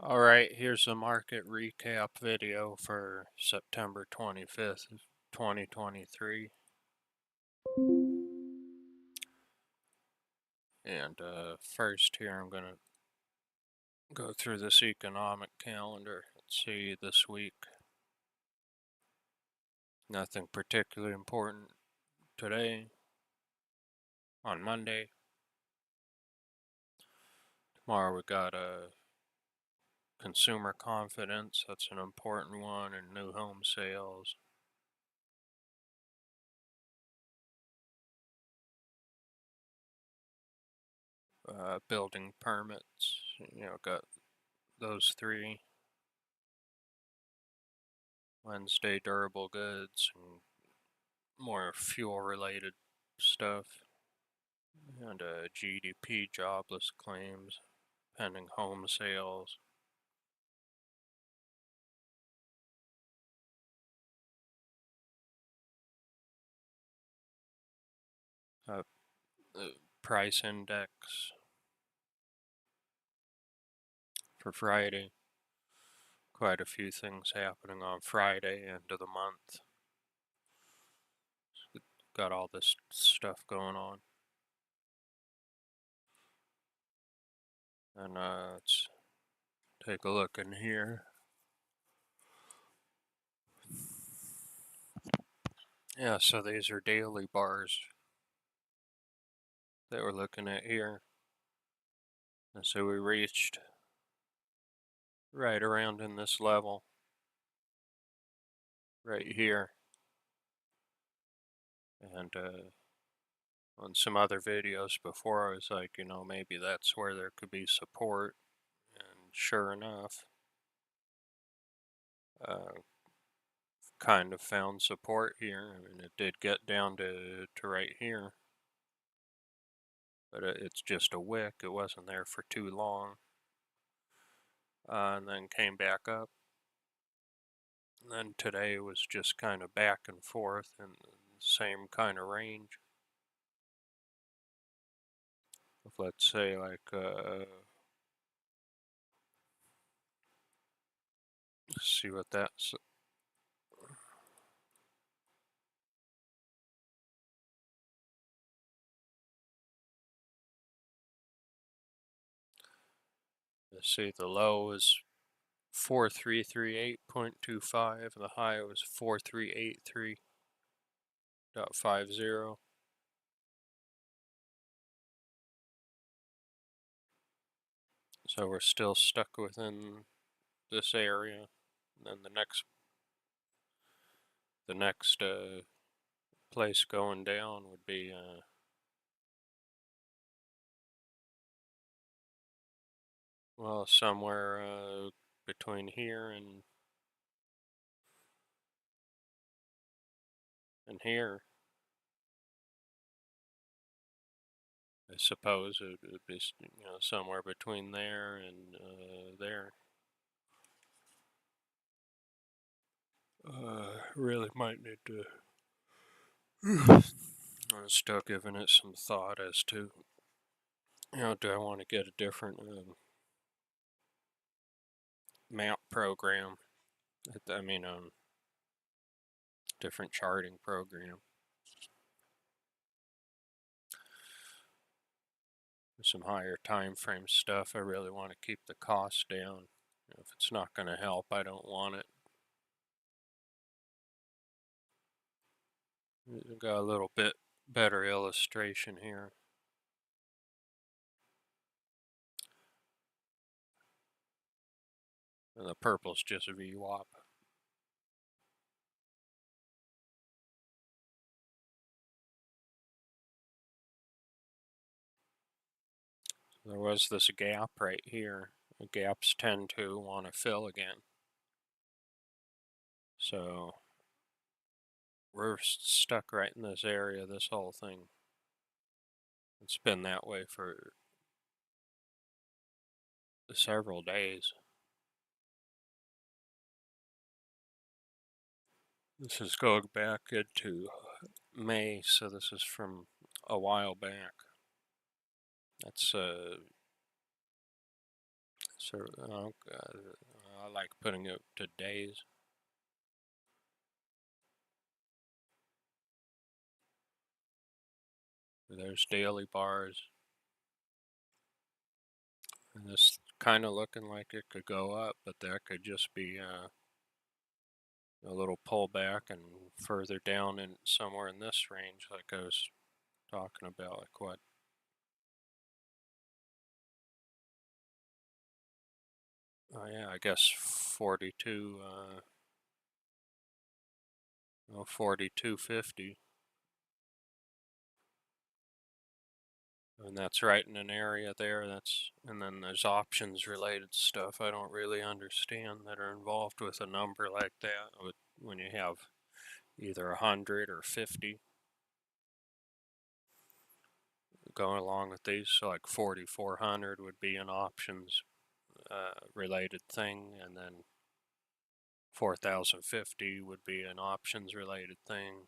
Alright, here's a market recap video for September 25th, 2023. And first here I'm going to go through this economic calendar. Let's see this week. Nothing particularly important today. On Monday. Tomorrow we got consumer confidence. That's an important one, and new home sales. Building permits, got those three. Wednesday, durable goods and more fuel related stuff. And GDP jobless claims, pending home sales. The price index for Friday. Quite a few things happening on Friday, end of the month. Got all this stuff going on. And let's take a look in here. Yeah, so these are daily bars that we're looking at here. And so we reached right around in this level right here. And on some other videos before, I was like, maybe that's where there could be support. And sure enough, kind of found support here. I mean, it did get down to right here. But it's just a wick. It wasn't there for too long. And then came back up. And then today was just kind of back and forth in the same kind of range. Let's say like let's see what that's. Let's see, the low is 4338.25, the high was 4383.50. So we're still stuck within this area. And then the next place going down would be well, somewhere between here and here. I suppose it would be, somewhere between there and there. Really might need to. I'm still giving it some thought as to, do I want to get a different map program? I mean, different charting program. Some higher time frame stuff. I really want to keep the cost down. If it's not going to help, I don't want it. We've got a little bit better illustration here. And the purple's just VWAP. There was this gap right here. The gaps tend to want to fill again. So we're stuck right in this area, this whole thing. It's been that way for several days. This is going back into May, so this is from a while back. That's So I like putting it to days. There's daily bars. And this kind of looking like it could go up, but that could just be a little pullback and further down in somewhere in this range, like I was talking about, like what? Oh yeah, I guess 42, 42.50. And that's right in an area there. And then there's options related stuff I don't really understand that are involved with a number like that. When you have either 100 or 50 going along with these, so like 4,400 would be an options related thing, and then 4,050 would be an options related thing,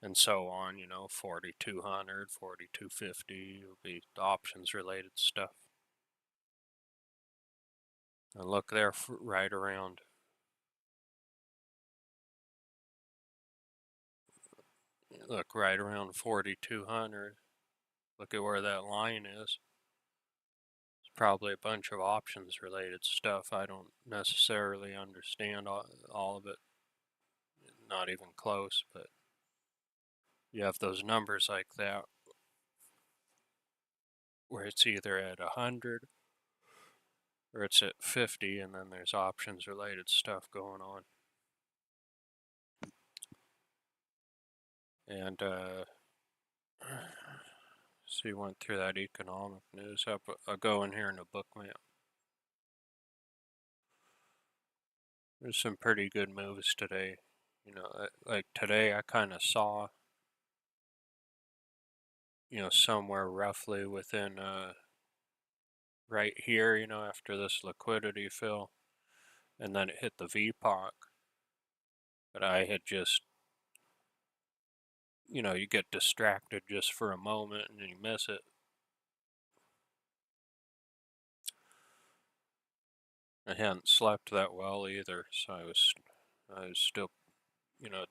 and so on. 4,200, 4,250 would be options related stuff. And look there, right around. Look right around 4,200. Look at where that line is. It's probably a bunch of options related stuff. I don't necessarily understand all of it. Not even close, but you have those numbers like that where it's either at 100 or it's at 50, and then there's options related stuff going on. And so you went through that economic news. I'll go in here in the Bookmap. There's some pretty good moves today. Like today I kind of saw, somewhere roughly within right here, after this liquidity fill, and then it hit the VPOC. But I had just, you get distracted just for a moment and you miss it. I hadn't slept that well either, so I was still,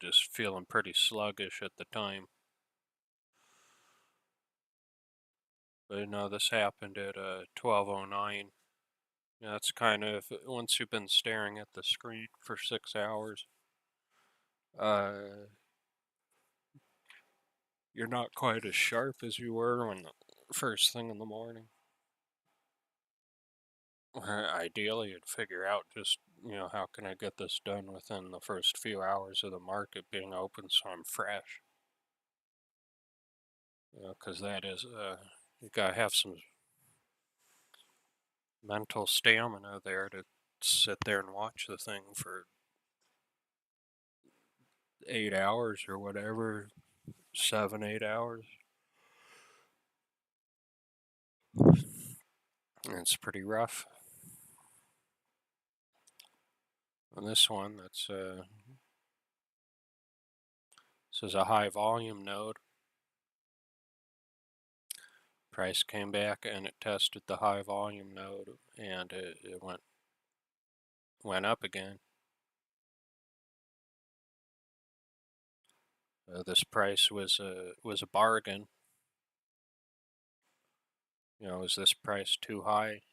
just feeling pretty sluggish at the time. But this happened at 12:09. That's kind of, once you've been staring at the screen for 6 hours, you're not quite as sharp as you were when first thing in the morning. Ideally, you'd figure out just, how can I get this done within the first few hours of the market being open so I'm fresh. Because that is, you gotta have some mental stamina there to sit there and watch the thing for 8 hours or whatever, 7, 8 hours. It's pretty rough. On this one, this is a high volume node. Price came back and it tested the high volume node, and it went up again. This price was a bargain. Is this price too high?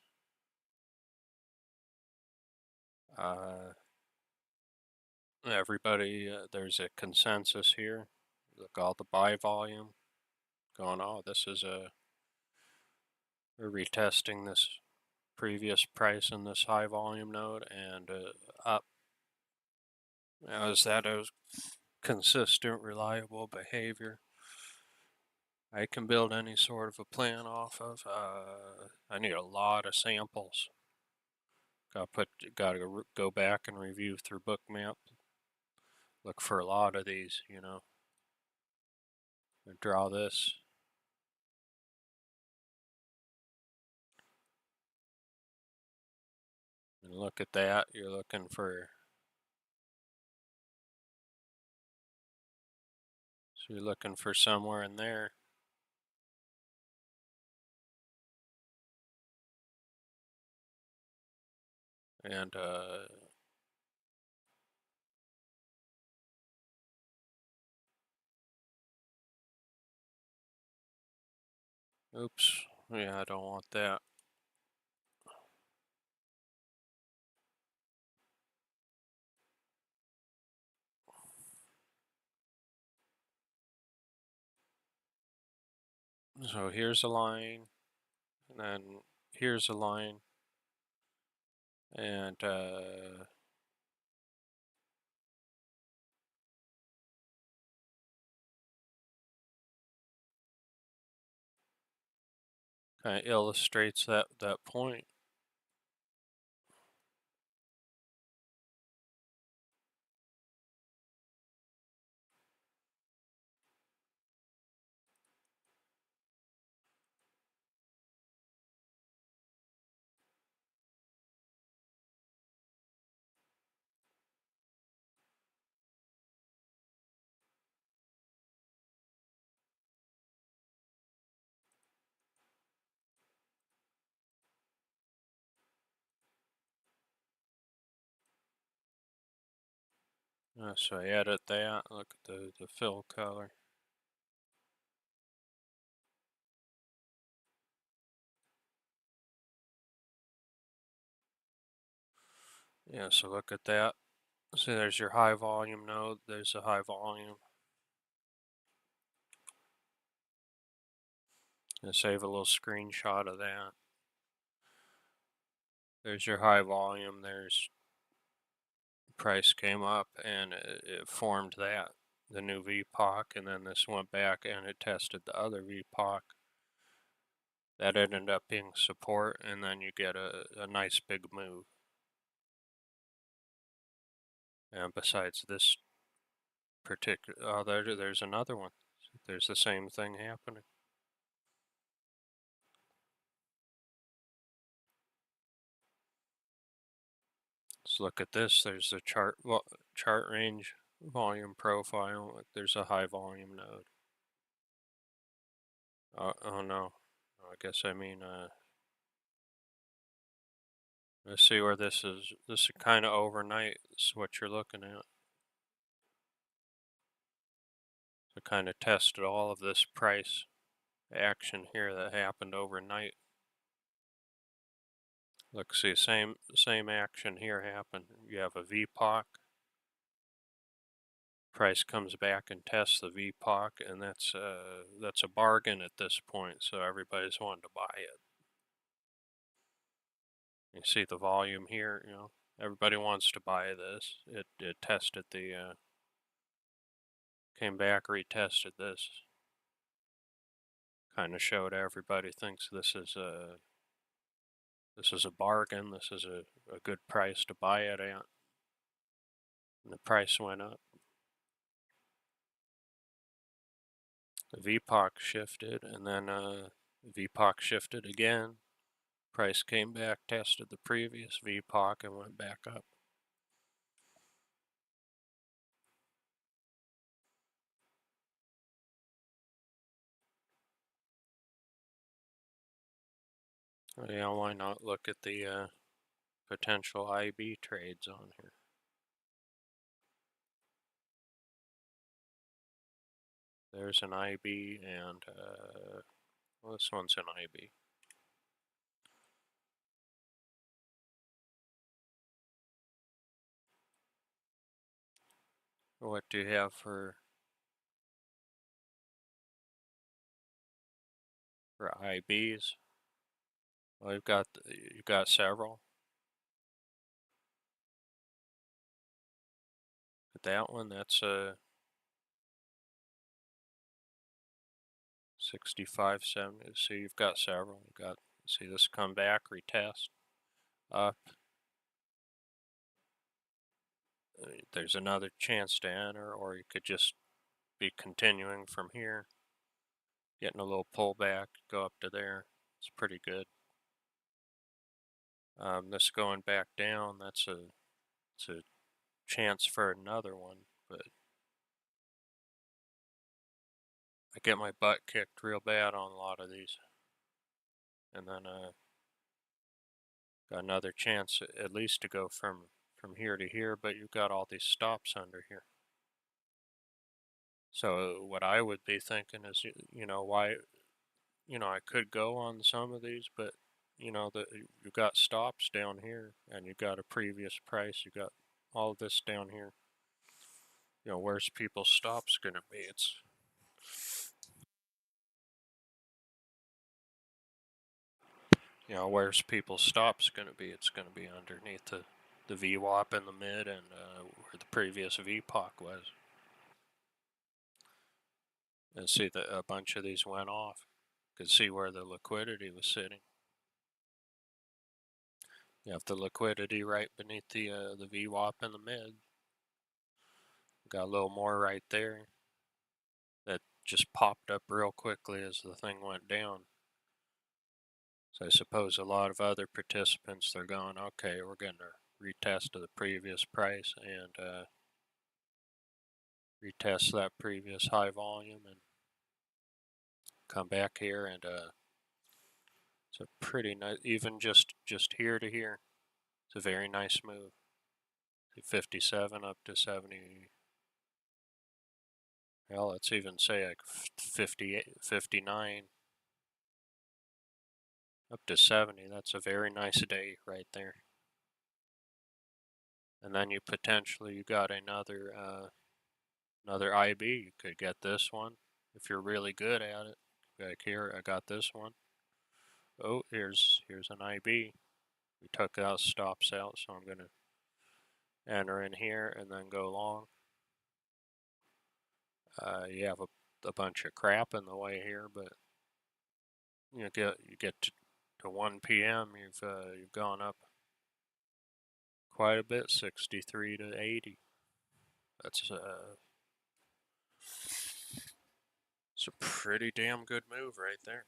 Everybody, there's a consensus here. Look, all the buy volume going, oh, this is we're retesting this previous price in this high volume node and up. Now, is that a consistent, reliable behavior I can build any sort of a plan off of? I need a lot of samples. Got to go back and review through Bookmap. Look for a lot of these, and draw this. And look at that, you're looking for, so you're looking for somewhere in there. And oops, yeah, I don't want that. So here's a line, and then here's a line, and kind of illustrates that point. So I edit that. Look at the fill color. Yeah, so look at that. See, there's your high volume node. There's a high volume. And save a little screenshot of that. There's your high volume. There's price came up and it formed that, the new VPOC, and then this went back and it tested the other VPOC. That ended up being support, and then you get a nice big move. And besides this particular, oh, there's another one. There's the same thing happening. Let's look at this. There's the chart range volume profile. There's a high volume node. Oh no, I guess I mean let's see where this is. This is kind of overnight. This is what you're looking at. So kind of tested all of this price action here that happened overnight. Look, see, same action here happened. You have a VPOC. Price comes back and tests the VPOC, and that's a bargain at this point. So everybody's wanting to buy it. You see the volume here. You know, everybody wants to buy this. It tested the came back, retested this. Kind of showed everybody thinks this is a bargain. This is a good price to buy it at. And the price went up. The VPOC shifted, and then VPOC shifted again. Price came back, tested the previous VPOC, and went back up. Yeah, why not look at the potential IB trades on here? There's an IB, and well, this one's an IB. What do you have for IBs? Well, you've got several. But that one, that's a 65.70. So you've got several. You've got, see this come back, retest, up. There's another chance to enter, or you could just be continuing from here, getting a little pullback, go up to there. It's pretty good. This going back down, it's a chance for another one, but I get my butt kicked real bad on a lot of these, and then Got another chance at least to go from here to here, but you've got all these stops under here. So what I would be thinking is, why, I could go on some of these, but you've got stops down here, and you've got a previous price. You've got all this down here. Where's people's stops gonna be? Where's people's stops gonna be? It's gonna be underneath the VWAP in the mid, and where the previous VPOC was. And see that a bunch of these went off. Could see where the liquidity was sitting. You have the liquidity right beneath the VWAP in the mid. Got a little more right there. That just popped up real quickly as the thing went down. So I suppose a lot of other participants, they're going, okay, we're going to retest to the previous price and retest that previous high volume and come back here, and it's a pretty nice, even just here to here, it's a very nice move. 57 up to 70. Well, let's even say like 58, 59 up to 70. That's a very nice day right there. And then you got another IB. You could get this one if you're really good at it. Back here, I got this one. Oh, here's an IB. We took out stops out, so I'm gonna enter in here and then go long. You have a bunch of crap in the way here, but you get to 1 p.m. You've gone up quite a bit, 63 to 80. That's it's a pretty damn good move right there.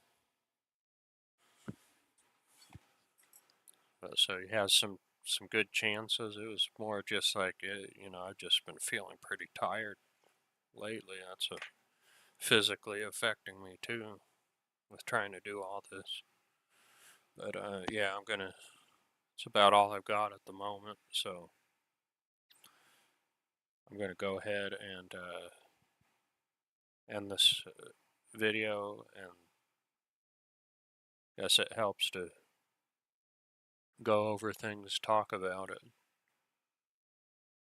So he has some good chances. It was more just like, I've just been feeling pretty tired lately. That's physically affecting me too with trying to do all this. But yeah, it's about all I've got at the moment. So I'm gonna go ahead and end this video, and I guess it helps to go over things, talk about it.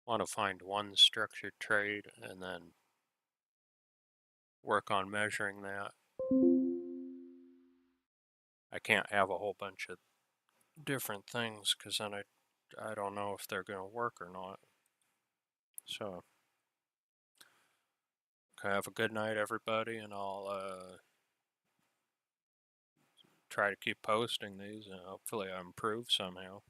Want to find one structured trade and then work on measuring that. I can't have a whole bunch of different things because then I don't know if they're going to work or not. So, okay, have a good night, everybody, and I'll try to keep posting these, and hopefully I improve somehow.